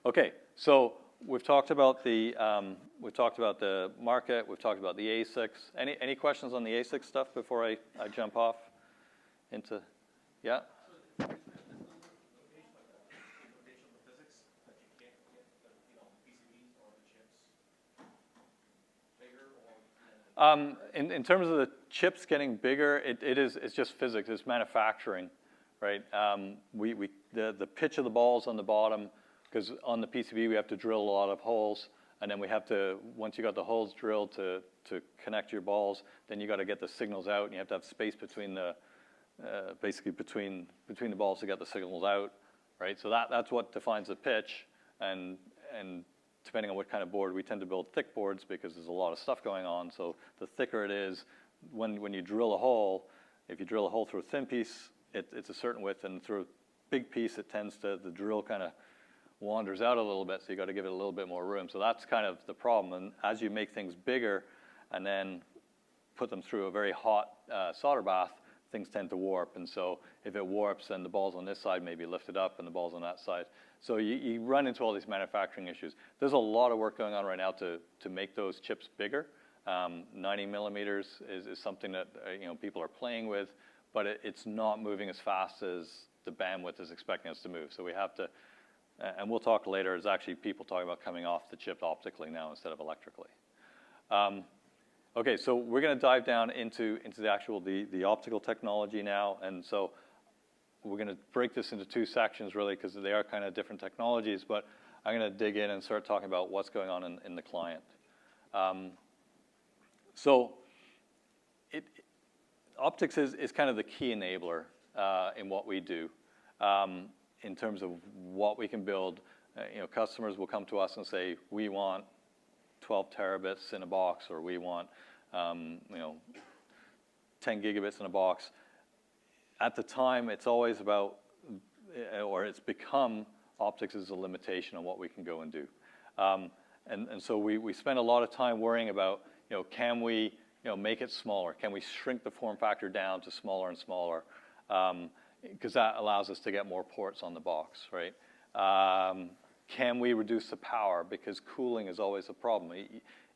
Okay, so we've talked about the market. We've talked about the ASICs. Any questions on the ASIC stuff before I jump off into? Yeah. In terms of the chips getting bigger, it's just physics. It's manufacturing, right? The pitch of the balls on the bottom, because on the PCB we have to drill a lot of holes, and then we have to, once you got the holes drilled to connect your balls, then you got to get the signals out, and you have to have space between the basically between the balls to get the signals out, right? So that's what defines the pitch, and depending on what kind of board, we tend to build thick boards because there's a lot of stuff going on. So the thicker it is, when you drill a hole, if you drill a hole through a thin piece, it's a certain width, and through a big piece, it tends to, the drill kind of wanders out a little bit, so you got to give it a little bit more room. So that's kind of the problem. And as you make things bigger and then put them through a very hot solder bath, things tend to warp. And so if it warps, then the balls on this side may be lifted up and the balls on that side. So you run into all these manufacturing issues. There's a lot of work going on right now to make those chips bigger. 90 millimeters is something that people are playing with, but it's not moving as fast as the bandwidth is expecting us to move. So we have to, and we'll talk later, there's actually people talking about coming off the chip optically now instead of electrically. Okay, so we're going to dive down into the actual, the optical technology now. And so we're going to break this into two sections, really, because they are kind of different technologies. But I'm going to dig in and start talking about what's going on in the client. Optics is kind of the key enabler in what we do in terms of what we can build. Customers will come to us and say, we want 12 terabits in a box, or we want 10 gigabits in a box. At the time, it's always about, or it's become, optics is a limitation on what we can go and do. And so we spend a lot of time worrying about, can we make it smaller? Can we shrink the form factor down to smaller and smaller? Because that allows us to get more ports on the box, right? Can we reduce the power? Because cooling is always a problem.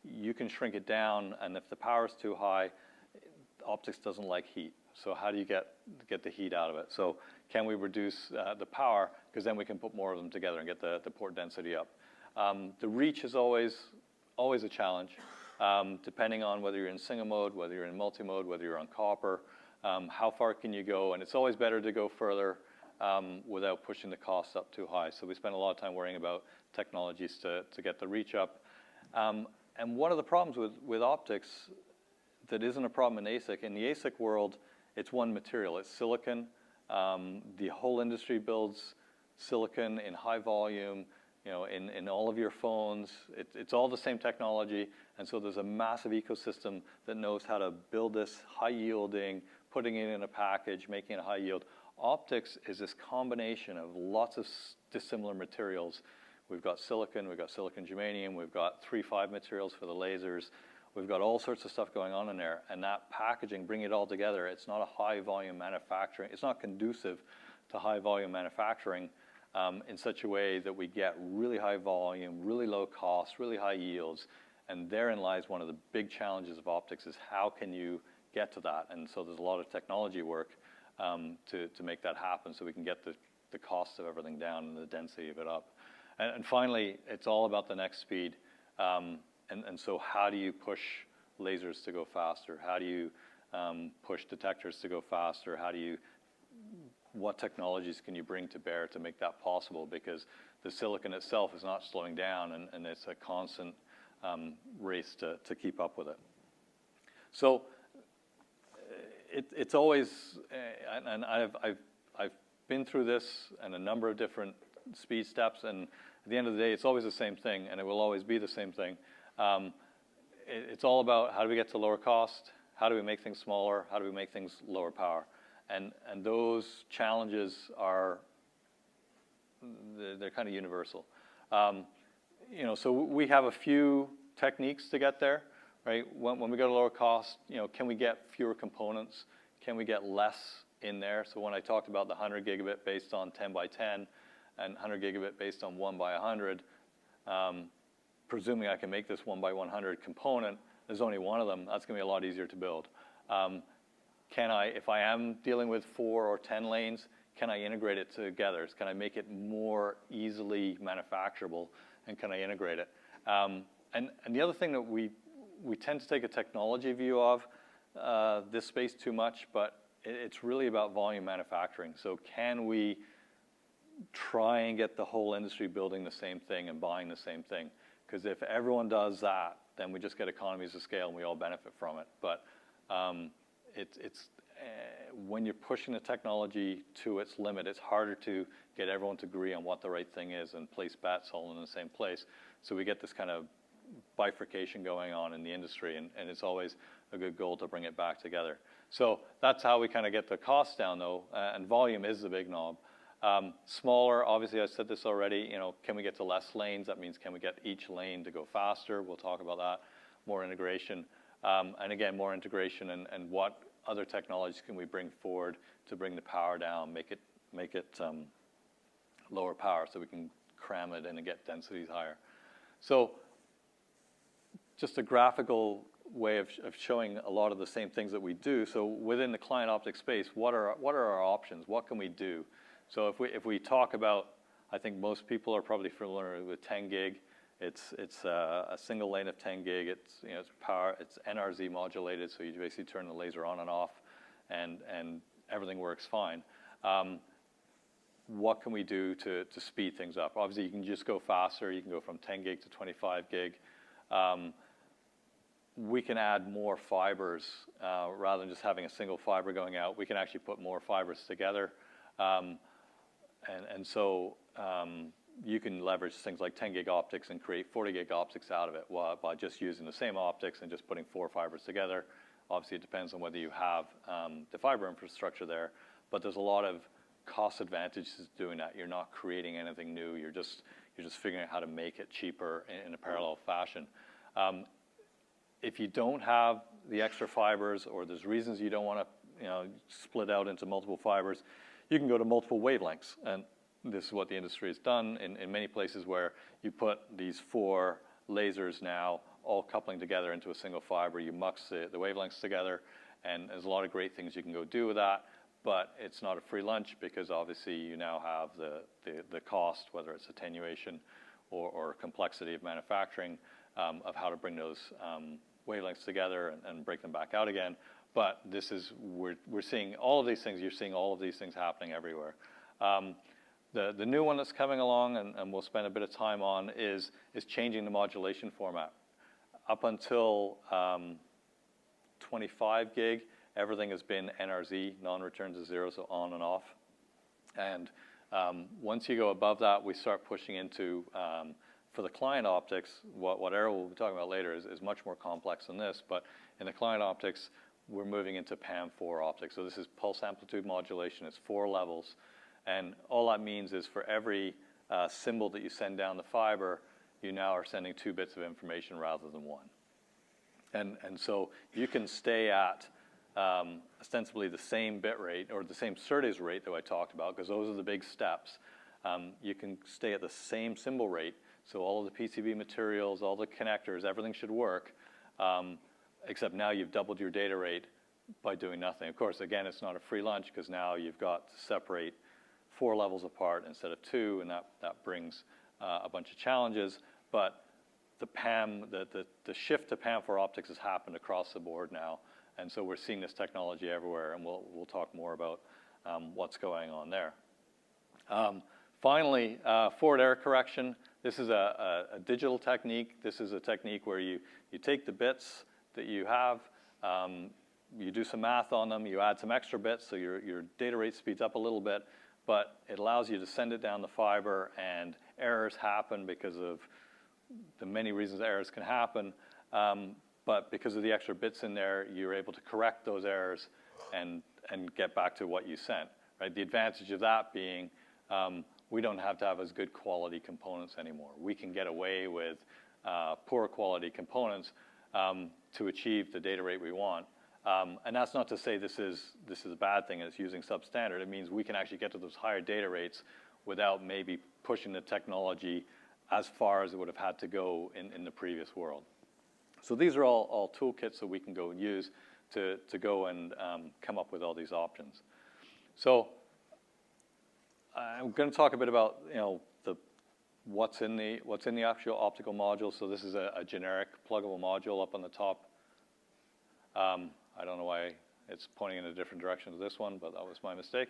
You can shrink it down, and if the power is too high, optics doesn't like heat. So how do you get the heat out of it? So can we reduce the power? Because then we can put more of them together and get the port density up. The reach is always a challenge, depending on whether you're in single mode, whether you're in multi-mode, whether you're on copper. How far can you go? And it's always better to go further without pushing the costs up too high. So we spend a lot of time worrying about technologies to get the reach up. And one of the problems with optics that isn't a problem in ASIC, in the ASIC world, it's one material. It's silicon. The whole industry builds silicon in high volume, in all of your phones. It's all the same technology. And so there's a massive ecosystem that knows how to build this high yielding, putting it in a package, making it high yield. Optics is this combination of lots of dissimilar materials. We've got silicon germanium, we've got 3-5 materials for the lasers. We've got all sorts of stuff going on in there. And that packaging, bring it all together, it's not a high volume manufacturing. It's not conducive to high volume manufacturing in such a way that we get really high volume, really low cost, really high yields. And therein lies one of the big challenges of optics, is how can you get to that? And so there's a lot of technology work to make that happen, so we can get the cost of everything down and the density of it up. And finally, it's all about the next speed. And so how do you push lasers to go faster? How do you push detectors to go faster? What technologies can you bring to bear to make that possible? Because the silicon itself is not slowing down, and it's a constant race to keep up with it. So it's always, and I've been through this and a number of different speed steps, and at the end of the day, it's always the same thing, and it will always be the same thing. It's all about how do we get to lower cost, how do we make things smaller, how do we make things lower power, and those challenges they're kind of universal. So we have a few techniques to get there, right? When we go to lower cost, can we get fewer components? Can we get less in there? So when I talked about the 100 gigabit based on 10 by 10, and 100 gigabit based on 1 by 100, presuming I can make this 1 by 100 component, there's only one of them, that's going to be a lot easier to build. Can I, if I am dealing with 4 or 10 lanes, can I integrate it together? Can I make it more easily manufacturable, and can I integrate it? And the other thing that we tend to take a technology view of this space too much, but it's really about volume manufacturing. So can we try and get the whole industry building the same thing and buying the same thing? Because if everyone does that, then we just get economies of scale and we all benefit from it. But when you're pushing the technology to its limit, it's harder to get everyone to agree on what the right thing is and place bets all in the same place. So we get this kind of bifurcation going on in the industry, and it's always a good goal to bring it back together. So that's how we kind of get the costs down, though, and volume is the big knob. Smaller, obviously, I said this already, can we get to less lanes? That means can we get each lane to go faster? We'll talk about that. More integration. And again, more integration and what other technologies can we bring forward to bring the power down, make it lower power so we can cram it in and get densities higher. So just a graphical way of showing a lot of the same things that we do. So within the client optics space, what are our options? What can we do? So if we talk about, I think most people are probably familiar with 10 gig. It's a single lane of 10 gig. It's power. It's NRZ modulated, so you basically turn the laser on and off, and everything works fine. What can we do to speed things up? Obviously, you can just go faster. You can go from 10 gig to 25 gig. We can add more fibers rather than just having a single fiber going out. We can actually put more fibers together, and so you can leverage things like 10 gig optics and create 40 gig optics out of it by just using the same optics and just putting 4 fibers together. Obviously, it depends on whether you have the fiber infrastructure there, but there's a lot of cost advantages to doing that. You're not creating anything new. You're just figuring out how to make it cheaper in a parallel fashion. If you don't have the extra fibers, or there's reasons you don't want to split out into multiple fibers, you can go to multiple wavelengths. And this is what the industry has done in many places, where you put these 4 lasers now all coupling together into a single fiber. You mux the wavelengths together, and there's a lot of great things you can go do with that. But it's not a free lunch, because obviously you now have the cost, whether it's attenuation or complexity of manufacturing, of how to bring those wavelengths together and break them back out again. But this is, we're seeing all of these things. You're seeing all of these things happening everywhere. The new one that's coming along, and we'll spend a bit of time on, is changing the modulation format. Up until 25 gig, everything has been NRZ, non-return to zero, so on and off. And once you go above that, we start pushing into, for the client optics, what Errol will be talking about later is much more complex than this, but in the client optics, we're moving into PAM4 optics. So this is pulse amplitude modulation. It's 4 levels. And all that means is for every symbol that you send down the fiber, you now are sending 2 bits of information rather than 1. And so you can stay at ostensibly the same bit rate, or the same SerDes rate that I talked about, because those are the big steps. You can stay at the same symbol rate, so all of the PCB materials, all the connectors, everything should work, except now you've doubled your data rate by doing nothing. Of course, again, it's not a free lunch, because now you've got to separate 4 levels apart instead of 2, and that brings a bunch of challenges. But the shift to PAM4 optics has happened across the board now, and so we're seeing this technology everywhere, and we'll talk more about what's going on there. Finally, forward error correction. This is a digital technique. This is a technique where you take the bits that you have, you do some math on them, you add some extra bits, so your data rate speeds up a little bit, but it allows you to send it down the fiber, and errors happen because of the many reasons errors can happen. But because of the extra bits in there, you're able to correct those errors and get back to what you sent. Right? The advantage of that being we don't have to have as good quality components anymore. We can get away with poor quality components to achieve the data rate we want. And that's not to say this is a bad thing and it's using substandard. It means we can actually get to those higher data rates without maybe pushing the technology as far as it would have had to go in the previous world. So these are all toolkits that we can go and use to go and come up with all these options. So I'm going to talk a bit about what's in the actual optical module. So this is a generic pluggable module up on the top. I don't know why it's pointing in a different direction to this one, but that was my mistake.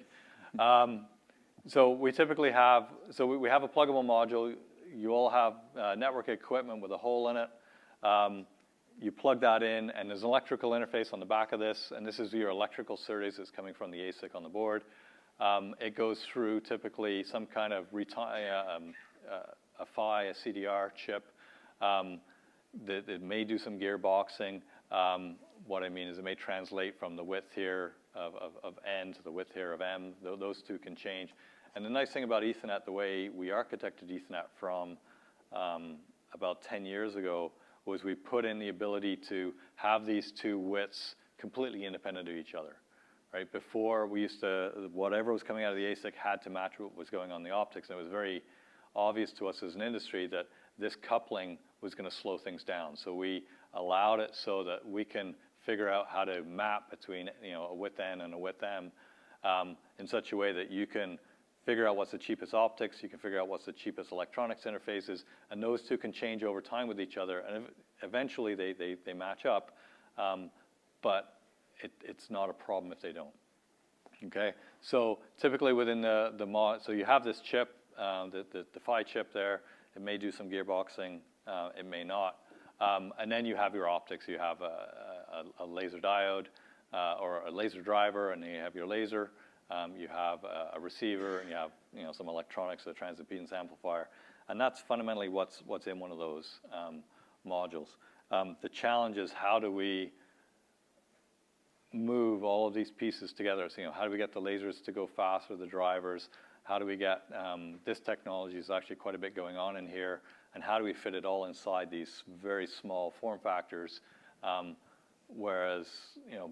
So we typically have we have a pluggable module. You all have network equipment with a hole in it. You plug that in, and there's an electrical interface on the back of this, and this is your electrical SerDes that's coming from the ASIC on the board. It goes through typically some kind of a PHY, a CDR chip that may do some gearboxing. What I mean is it may translate from the width here of N to the width here of M. Those two can change. And the nice thing about Ethernet, the way we architected Ethernet from about 10 years ago, was we put in the ability to have these two widths completely independent of each other. Right? Before, we used to, whatever was coming out of the ASIC had to match what was going on in the optics. And it was very obvious to us as an industry that this coupling was going to slow things down. So we allowed it so that we can figure out how to map between a width N and a width M in such a way that you can figure out what's the cheapest optics, you can figure out what's the cheapest electronics interfaces, and those two can change over time with each other, and eventually they match up, but it's not a problem if they don't. Okay, so typically within the mod, so you have this chip, the PHY chip there. It may do some gearboxing, it may not, and then you have your optics. You have a laser diode or a laser driver, and then you have your laser. You have a receiver, and you have some electronics, a transimpedance amplifier, and that's fundamentally what's in one of those modules. The challenge is how do we move all of these pieces together? So how do we get the lasers to go faster, the drivers? How do we get this technology is actually quite a bit going on in here, and how do we fit it all inside these very small form factors? Whereas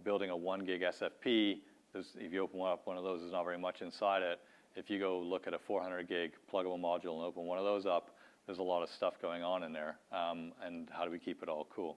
building a 1 gig SFP, if you open up one of those, there's not very much inside it. If you go look at a 400 gig pluggable module and open one of those up, there's a lot of stuff going on in there. And how do we keep it all cool?